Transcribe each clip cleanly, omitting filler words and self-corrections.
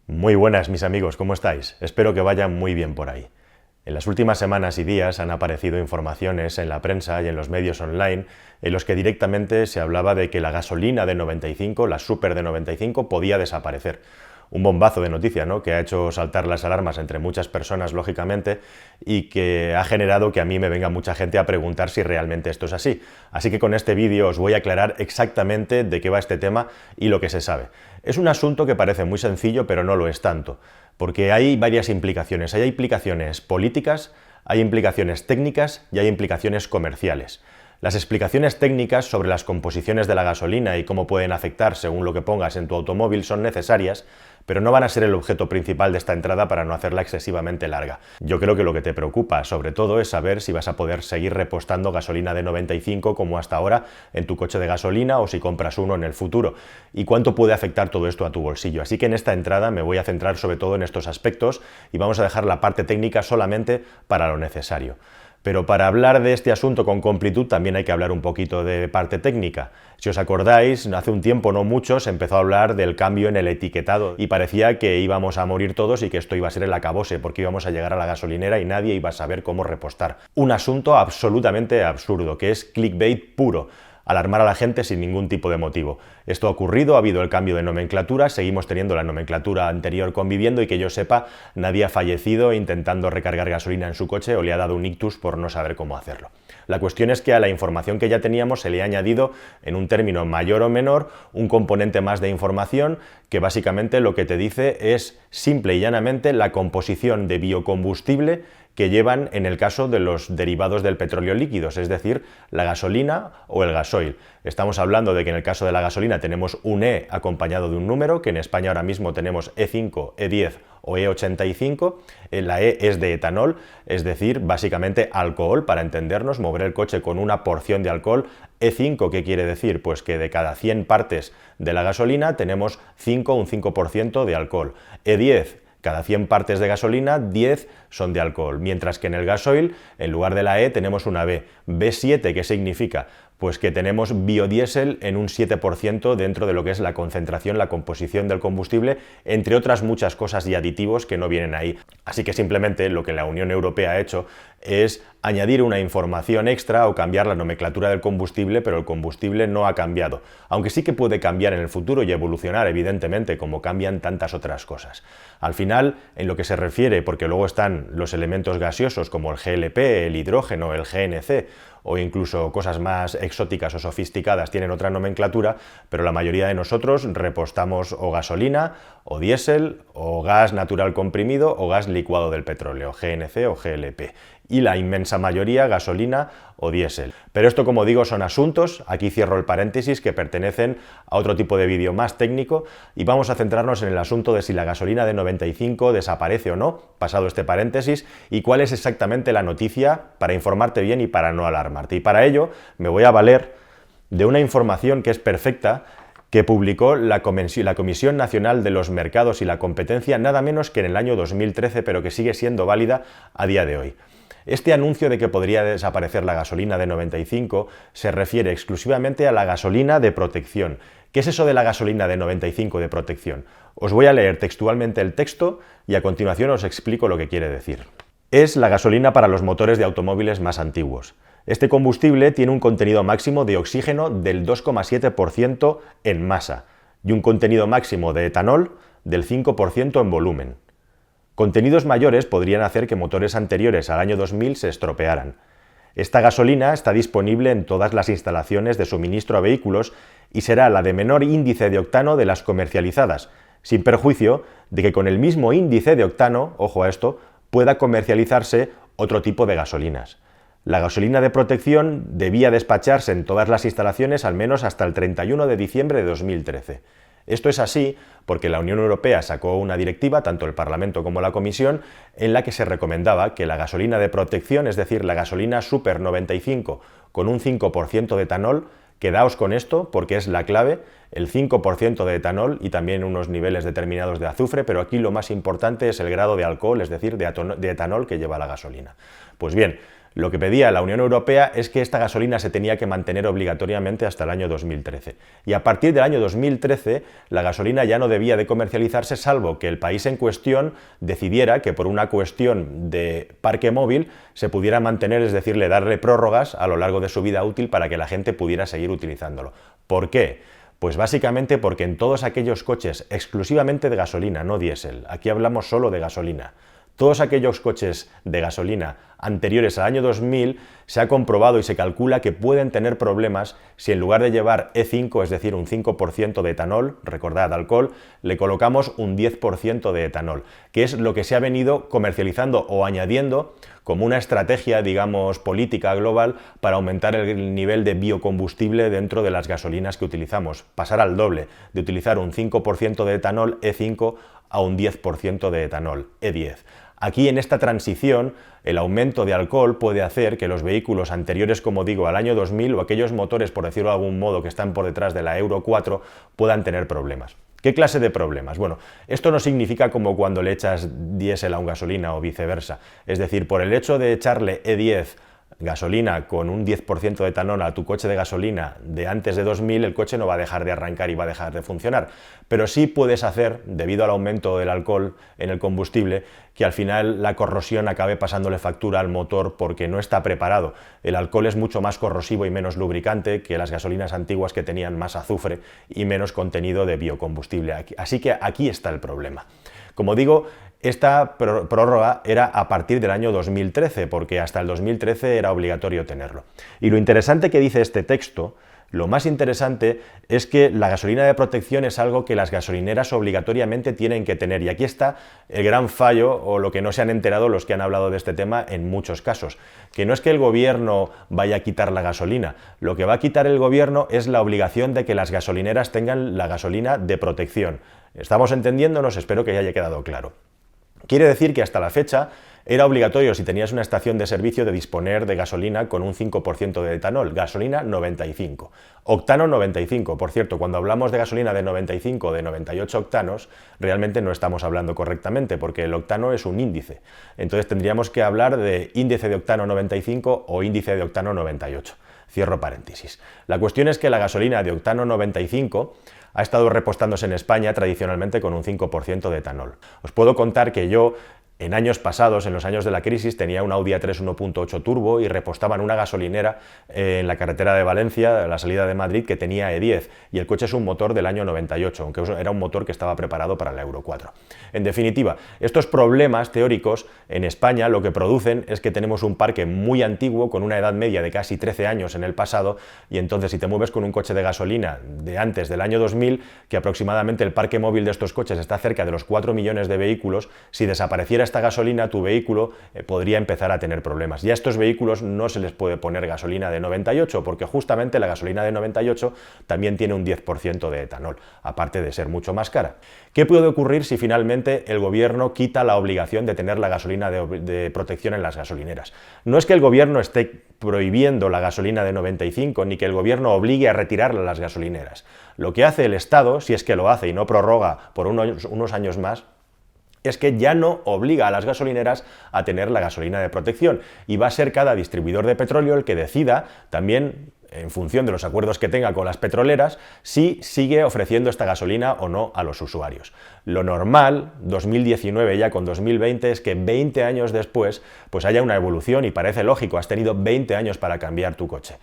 Muy buenas, mis amigos, ¿cómo estáis? Espero que vayan muy bien por ahí. En las últimas semanas y días han aparecido informaciones en la prensa y en los medios online en los que directamente se hablaba de que la gasolina de 95, la Super de 95, podía desaparecer. Un bombazo de noticia, ¿no?, que ha hecho saltar las alarmas entre muchas personas, lógicamente, y que ha generado que a mí me venga mucha gente a preguntar si realmente esto es así. Así que con este vídeo os voy a aclarar exactamente de qué va este tema y lo que se sabe. Es un asunto que parece muy sencillo, pero no lo es tanto, porque hay varias implicaciones. Hay implicaciones políticas, hay implicaciones técnicas y hay implicaciones comerciales. Las explicaciones técnicas sobre las composiciones de la gasolina y cómo pueden afectar según lo que pongas en tu automóvil son necesarias, pero no van a ser el objeto principal de esta entrada para no hacerla excesivamente larga. Yo creo que lo que te preocupa, sobre todo, es saber si vas a poder seguir repostando gasolina de 95 como hasta ahora en tu coche de gasolina o si compras uno en el futuro, y cuánto puede afectar todo esto a tu bolsillo. Así que en esta entrada me voy a centrar sobre todo en estos aspectos y vamos a dejar la parte técnica solamente para lo necesario. Pero para hablar de este asunto con completud también hay que hablar un poquito de parte técnica. Si os acordáis, hace un tiempo, no mucho, se empezó a hablar del cambio en el etiquetado y parecía que íbamos a morir todos y que esto iba a ser el acabose porque íbamos a llegar a la gasolinera y nadie iba a saber cómo repostar. Un asunto absolutamente absurdo, que es clickbait puro. Alarmar a la gente sin ningún tipo de motivo. Esto ha ocurrido, ha habido el cambio de nomenclatura, seguimos teniendo la nomenclatura anterior conviviendo y que yo sepa, nadie ha fallecido intentando recargar gasolina en su coche o le ha dado un ictus por no saber cómo hacerlo. La cuestión es que a la información que ya teníamos se le ha añadido, en un término mayor o menor, un componente más de información que básicamente lo que te dice es simple y llanamente la composición de biocombustible que llevan en el caso de los derivados del petróleo líquidos, es decir, la gasolina o el gasoil. Estamos hablando de que en el caso de la gasolina tenemos un E acompañado de un número, que en España ahora mismo tenemos E5, E10 o E85, la E es de etanol, es decir, básicamente alcohol, para entendernos, mover el coche con una porción de alcohol. E5, ¿qué quiere decir? Pues que de cada 100 partes de la gasolina tenemos un 5% de alcohol. E10, cada 100 partes de gasolina, 10 son de alcohol, mientras que en el gasoil, en lugar de la E, tenemos una B. B7, ¿qué significa? Pues que tenemos biodiesel en un 7% dentro de lo que es la concentración, la composición del combustible, entre otras muchas cosas y aditivos que no vienen ahí. Así que simplemente lo que la Unión Europea ha hecho es añadir una información extra o cambiar la nomenclatura del combustible, pero el combustible no ha cambiado, aunque sí que puede cambiar en el futuro y evolucionar, evidentemente, como cambian tantas otras cosas. Al final, en lo que se refiere, porque luego están los elementos gaseosos como el GLP, el hidrógeno, el GNC, o incluso cosas más exóticas o sofisticadas tienen otra nomenclatura, pero la mayoría de nosotros repostamos o gasolina, o diésel, o gas natural comprimido, o gas licuado del petróleo, GNC o GLP. Y la inmensa mayoría gasolina o diésel. Pero esto, como digo, son asuntos, aquí cierro el paréntesis, que pertenecen a otro tipo de vídeo más técnico y vamos a centrarnos en el asunto de si la gasolina de 95 desaparece o no, pasado este paréntesis, y cuál es exactamente la noticia para informarte bien y para no alarmarte. Y para ello me voy a valer de una información que es perfecta, que publicó la Comisión Nacional de los Mercados y la Competencia nada menos que en el año 2013, pero que sigue siendo válida a día de hoy. Este anuncio de que podría desaparecer la gasolina de 95 se refiere exclusivamente a la gasolina de protección. ¿Qué es eso de la gasolina de 95 de protección? Os voy a leer textualmente el texto y a continuación os explico lo que quiere decir. Es la gasolina para los motores de automóviles más antiguos. Este combustible tiene un contenido máximo de oxígeno del 2,7% en masa y un contenido máximo de etanol del 5% en volumen. Contenidos mayores podrían hacer que motores anteriores al año 2000 se estropearan. Esta gasolina está disponible en todas las instalaciones de suministro a vehículos y será la de menor índice de octano de las comercializadas, sin perjuicio de que con el mismo índice de octano, ojo a esto, pueda comercializarse otro tipo de gasolinas. La gasolina de protección debía despacharse en todas las instalaciones al menos hasta el 31 de diciembre de 2013. Esto es así porque la Unión Europea sacó una directiva, tanto el Parlamento como la Comisión, en la que se recomendaba que la gasolina de protección, es decir, la gasolina Super 95 con un 5% de etanol, quedaos con esto porque es la clave, el 5% de etanol y también unos niveles determinados de azufre, pero aquí lo más importante es el grado de alcohol, es decir, de etanol que lleva la gasolina. Pues bien, Lo que pedía la Unión Europea es que esta gasolina se tenía que mantener obligatoriamente hasta el año 2013. Y a partir del año 2013 la gasolina ya no debía de comercializarse salvo que el país en cuestión decidiera que por una cuestión de parque móvil se pudiera mantener, es decir, darle prórrogas a lo largo de su vida útil para que la gente pudiera seguir utilizándolo. ¿Por qué? Pues básicamente porque en todos aquellos coches exclusivamente de gasolina, no diésel, aquí hablamos solo de gasolina, todos aquellos coches de gasolina anteriores al año 2000 se ha comprobado y se calcula que pueden tener problemas si en lugar de llevar E5, es decir, un 5% de etanol, recordad alcohol, le colocamos un 10% de etanol, que es lo que se ha venido comercializando o añadiendo como una estrategia, digamos, política global para aumentar el nivel de biocombustible dentro de las gasolinas que utilizamos, pasar al doble, de utilizar un 5% de etanol E5 a un 10% de etanol E10. Aquí en esta transición el aumento de alcohol puede hacer que los vehículos anteriores, como digo, al año 2000 o aquellos motores, por decirlo de algún modo, que están por detrás de la Euro 4 puedan tener problemas. ¿Qué clase de problemas? Bueno, esto no significa como cuando le echas diésel a un gasolina o viceversa. Es decir, por el hecho de echarle E10 gasolina con un 10% de etanol a tu coche de gasolina de antes de 2000, el coche no va a dejar de arrancar y va a dejar de funcionar. Pero sí puedes hacer, debido al aumento del alcohol en el combustible, que al final la corrosión acabe pasándole factura al motor porque no está preparado. El alcohol es mucho más corrosivo y menos lubricante que las gasolinas antiguas que tenían más azufre y menos contenido de biocombustible. Así que aquí está el problema. Como digo, esta prórroga era a partir del año 2013, porque hasta el 2013 era obligatorio tenerlo. Y lo interesante que dice este texto, lo más interesante es que la gasolina de protección es algo que las gasolineras obligatoriamente tienen que tener. Y aquí está el gran fallo, o lo que no se han enterado los que han hablado de este tema en muchos casos, que no es que el gobierno vaya a quitar la gasolina, lo que va a quitar el gobierno es la obligación de que las gasolineras tengan la gasolina de protección. ¿Estamos entendiéndonos? Espero que ya haya quedado claro. Quiere decir que hasta la fecha era obligatorio, si tenías una estación de servicio, de disponer de gasolina con un 5% de etanol, gasolina 95, octano 95. Por cierto, cuando hablamos de gasolina de 95 o de 98 octanos, realmente no estamos hablando correctamente, porque el octano es un índice. Entonces tendríamos que hablar de índice de octano 95 o índice de octano 98. Cierro paréntesis. La cuestión es que la gasolina de octano 95 ha estado repostándose en España tradicionalmente con un 5% de etanol. Os puedo contar que yo, en años pasados, en los años de la crisis, tenía un Audi A3 1.8 turbo y repostaba en una gasolinera en la carretera de Valencia, a la salida de Madrid, que tenía E10, y el coche es un motor del año 98, aunque era un motor que estaba preparado para la Euro 4. En definitiva, estos problemas teóricos en España lo que producen es que tenemos un parque muy antiguo, con una edad media de casi 13 años en el pasado, y entonces si te mueves con un coche de gasolina de antes del año 2000, que aproximadamente el parque móvil de estos coches está cerca de los 4 millones de vehículos, si desapareciera esta gasolina, tu vehículo podría empezar a tener problemas. Y a estos vehículos no se les puede poner gasolina de 98, porque justamente la gasolina de 98 también tiene un 10% de etanol, aparte de ser mucho más cara. ¿Qué puede ocurrir si finalmente el gobierno quita la obligación de tener la gasolina de protección en las gasolineras? No es que el gobierno esté prohibiendo la gasolina de 95, ni que el gobierno obligue a retirarla a las gasolineras. Lo que hace el Estado, si es que lo hace y no prorroga por unos años más, es que ya no obliga a las gasolineras a tener la gasolina de protección y va a ser cada distribuidor de petróleo el que decida, también en función de los acuerdos que tenga con las petroleras, si sigue ofreciendo esta gasolina o no a los usuarios. Lo normal, 2019 ya con 2020, es que 20 años después pues haya una evolución, y parece lógico, has tenido 20 años para cambiar tu coche.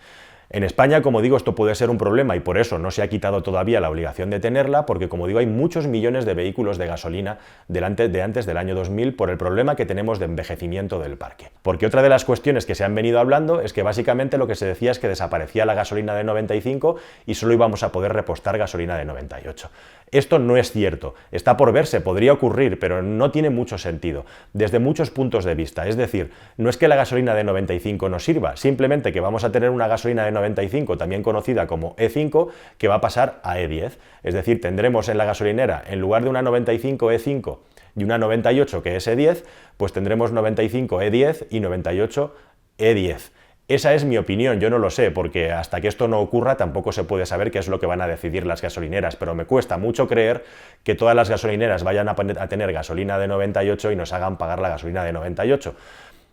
En España, como digo, esto puede ser un problema y por eso no se ha quitado todavía la obligación de tenerla, porque, como digo, hay muchos millones de vehículos de gasolina de antes del año 2000 por el problema que tenemos de envejecimiento del parque. Porque otra de las cuestiones que se han venido hablando es que básicamente lo que se decía es que desaparecía la gasolina de 95 y solo íbamos a poder repostar gasolina de 98. Esto no es cierto, está por verse, podría ocurrir, pero no tiene mucho sentido, desde muchos puntos de vista. Es decir, no es que la gasolina de 95 no sirva, simplemente que vamos a tener una gasolina de 95, también conocida como E5, que va a pasar a E10. Es decir, tendremos en la gasolinera, en lugar de una 95 E5 y una 98 que es E10, pues tendremos 95 E10 y 98 E10. Esa es mi opinión, yo no lo sé, porque hasta que esto no ocurra tampoco se puede saber qué es lo que van a decidir las gasolineras, pero me cuesta mucho creer que todas las gasolineras vayan a tener gasolina de 98 y nos hagan pagar la gasolina de 98.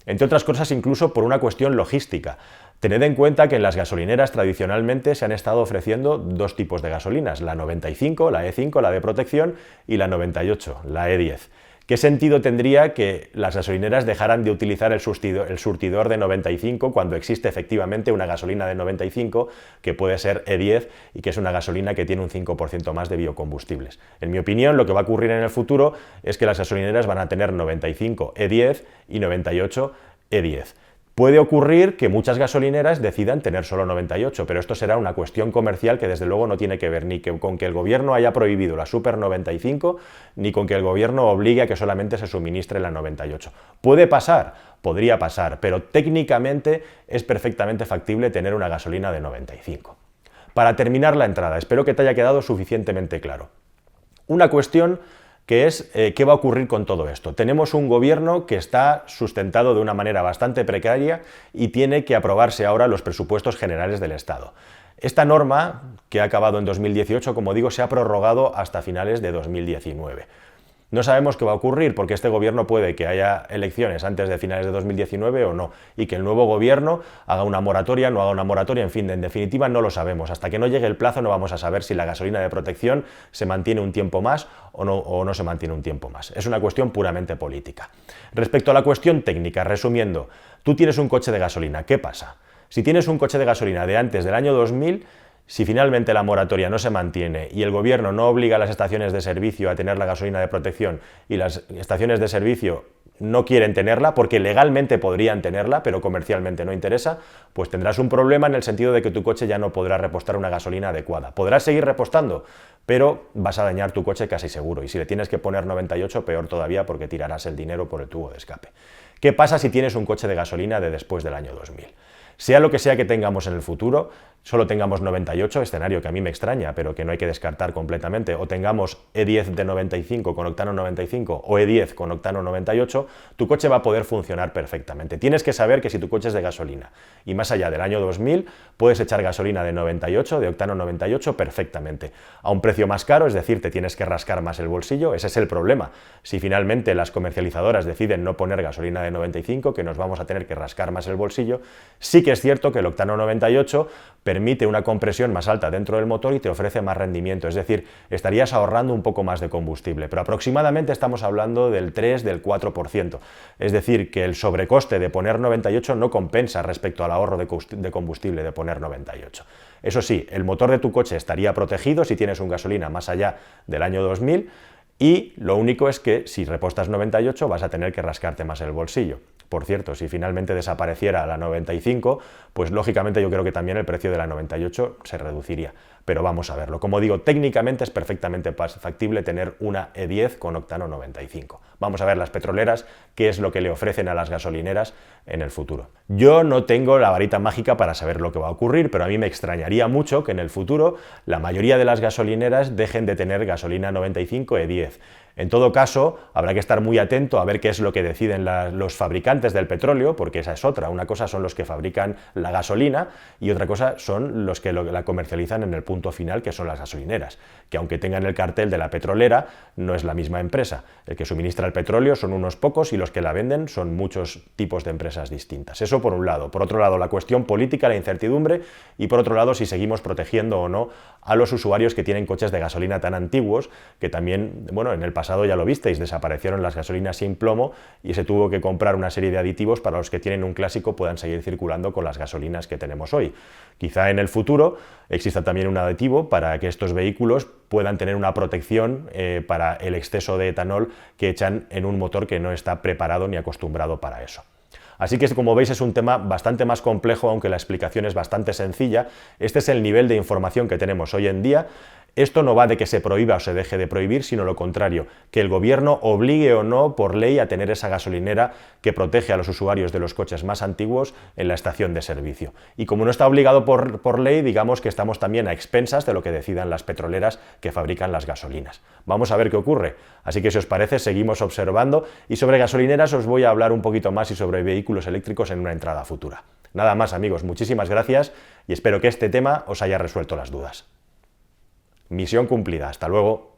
Entre otras cosas, incluso por una cuestión logística. Tened en cuenta que en las gasolineras tradicionalmente se han estado ofreciendo dos tipos de gasolinas, la 95, la E5, la de protección, y la 98, la E10. ¿Qué sentido tendría que las gasolineras dejaran de utilizar el surtidor de 95 cuando existe efectivamente una gasolina de 95 que puede ser E10 y que es una gasolina que tiene un 5% más de biocombustibles? En mi opinión, lo que va a ocurrir en el futuro es que las gasolineras van a tener 95 E10 y 98 E10. Puede ocurrir que muchas gasolineras decidan tener solo 98, pero esto será una cuestión comercial que desde luego no tiene que ver ni con que el gobierno haya prohibido la Super 95, ni con que el gobierno obligue a que solamente se suministre la 98. Puede pasar, podría pasar, pero técnicamente es perfectamente factible tener una gasolina de 95. Para terminar la entrada, espero que te haya quedado suficientemente claro. Una cuestión que es qué va a ocurrir con todo esto. Tenemos un gobierno que está sustentado de una manera bastante precaria y tiene que aprobarse ahora los presupuestos generales del Estado. Esta norma, que ha acabado en 2018, como digo, se ha prorrogado hasta finales de 2019. No sabemos qué va a ocurrir porque este gobierno puede que haya elecciones antes de finales de 2019 o no, y que el nuevo gobierno haga una moratoria, no haga una moratoria, en fin, en definitiva no lo sabemos. Hasta que no llegue el plazo no vamos a saber si la gasolina de protección se mantiene un tiempo más o no se mantiene un tiempo más. Es una cuestión puramente política. Respecto a la cuestión técnica, resumiendo, tú tienes un coche de gasolina, ¿qué pasa? Si tienes un coche de gasolina de antes del año 2000, si finalmente la moratoria no se mantiene y el gobierno no obliga a las estaciones de servicio a tener la gasolina de protección y las estaciones de servicio no quieren tenerla porque legalmente podrían tenerla pero comercialmente no interesa, pues tendrás un problema en el sentido de que tu coche ya no podrá repostar una gasolina adecuada. Podrás seguir repostando, pero vas a dañar tu coche casi seguro, y si le tienes que poner 98, peor todavía porque tirarás el dinero por el tubo de escape. ¿Qué pasa si tienes un coche de gasolina de después del año 2000? Sea lo que sea que tengamos en el futuro, solo tengamos 98, escenario que a mí me extraña, pero que no hay que descartar completamente, o tengamos E10 de 95 con octano 95 o E10 con octano 98, tu coche va a poder funcionar perfectamente. Tienes que saber que si tu coche es de gasolina y más allá del año 2000, puedes echar gasolina de 98, de octano 98 perfectamente. A un precio más caro, es decir, te tienes que rascar más el bolsillo, ese es el problema. Si finalmente las comercializadoras deciden no poner gasolina de 95, que nos vamos a tener que rascar más el bolsillo, sí que es cierto que el octano 98 permite una compresión más alta dentro del motor y te ofrece más rendimiento, es decir, estarías ahorrando un poco más de combustible, pero aproximadamente estamos hablando del 3, del 4%, es decir, que el sobrecoste de poner 98 no compensa respecto al ahorro de combustible de poner 98. Eso sí, el motor de tu coche estaría protegido si tienes un gasolina más allá del año 2000, y lo único es que si repostas 98 vas a tener que rascarte más el bolsillo. Por cierto, si finalmente desapareciera la 95, pues lógicamente yo creo que también el precio de la 98 se reduciría. Pero vamos a verlo. Como digo, técnicamente es perfectamente factible tener una E10 con octano 95. Vamos a ver las petroleras, qué es lo que le ofrecen a las gasolineras en el futuro. Yo no tengo la varita mágica para saber lo que va a ocurrir, pero a mí me extrañaría mucho que en el futuro la mayoría de las gasolineras dejen de tener gasolina 95 E10. En todo caso, habrá que estar muy atento a ver qué es lo que deciden los fabricantes del petróleo, porque esa es otra. Una cosa son los que fabrican la gasolina y otra cosa son los que la comercializan en el punto final, que son las gasolineras, que aunque tengan el cartel de la petrolera, no es la misma empresa. El que suministra el petróleo son unos pocos y los que la venden son muchos tipos de empresas distintas. Eso por un lado. Por otro lado, la cuestión política, la incertidumbre, y por otro lado, si seguimos protegiendo o no a los usuarios que tienen coches de gasolina tan antiguos, que también, bueno, en el pasado ya lo visteis, desaparecieron las gasolinas sin plomo y se tuvo que comprar una serie de aditivos para los que tienen un clásico puedan seguir circulando con las gasolinas que tenemos hoy. Quizá en el futuro exista también un aditivo para que estos vehículos puedan tener una protección para el exceso de etanol que echan en un motor que no está preparado ni acostumbrado para eso. Así que, como veis, es un tema bastante más complejo, aunque la explicación es bastante sencilla. Este es el nivel de información que tenemos hoy en día. Esto no va de que se prohíba o se deje de prohibir, sino lo contrario, que el gobierno obligue o no por ley a tener esa gasolinera que protege a los usuarios de los coches más antiguos en la estación de servicio. Y como no está obligado por ley, digamos que estamos también a expensas de lo que decidan las petroleras que fabrican las gasolinas. Vamos a ver qué ocurre. Así que si os parece, seguimos observando, y sobre gasolineras os voy a hablar un poquito más y sobre vehículos eléctricos en una entrada futura. Nada más, amigos, muchísimas gracias y espero que este tema os haya resuelto las dudas. Misión cumplida. Hasta luego.